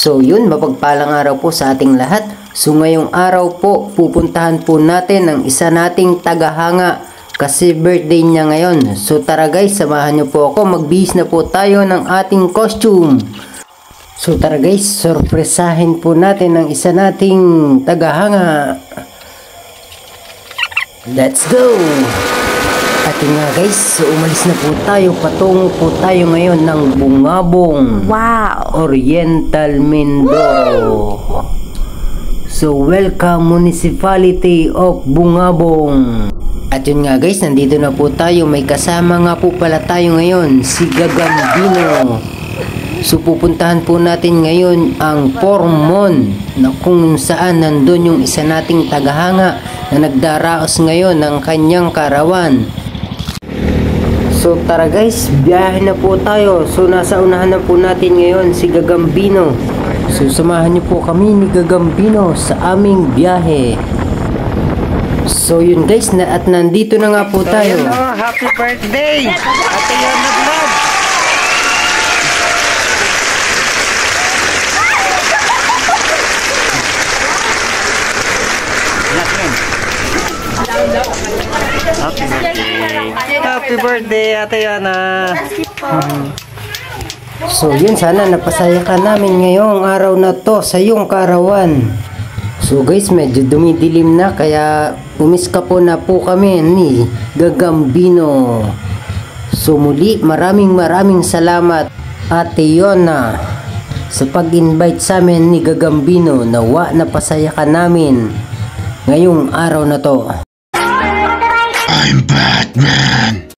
So yun, mapagpalang araw po sa ating lahat. So ngayong araw po, pupuntahan po natin ang isa nating tagahanga kasi birthday niya ngayon. So tara guys, samahan niyo po ako, magbihis na po tayo ng ating costume. So tara guys, sorpresahin po natin ang isa nating tagahanga. Let's go! At nga guys, so umalis na po tayo, patungo po tayo ngayon ng Bungabong. Wow! Oriental Mindoro. So welcome Municipality of Bungabong. At yun nga guys, nandito na po tayo, may kasama nga po pala tayo ngayon, si Gagambino. So pupuntahan po natin ngayon ang Formon na kung saan nandun yung isa nating tagahanga na nagdaraos ngayon ng kanyang karawan. So tara guys, biyahe na po tayo. So nasa unahan na po natin ngayon si Gagambino. So samahan niyo po kami ni Gagambino sa aming biyahe. So yun guys, at nandito na nga po tayo. Happy birthday! Ate Yana Vlog! Happy birthday, Ate Yana! So yun, sana napasaya ka namin ngayong araw na to sa iyong karawan. So guys, medyo dumidilim na kaya umiska po na po kami ni Gagambino. So muli, maraming salamat Ate Yana sa pag-invite sa amin ni Gagambino. Nawa napasaya ka namin ngayong araw na to. I'm Batman.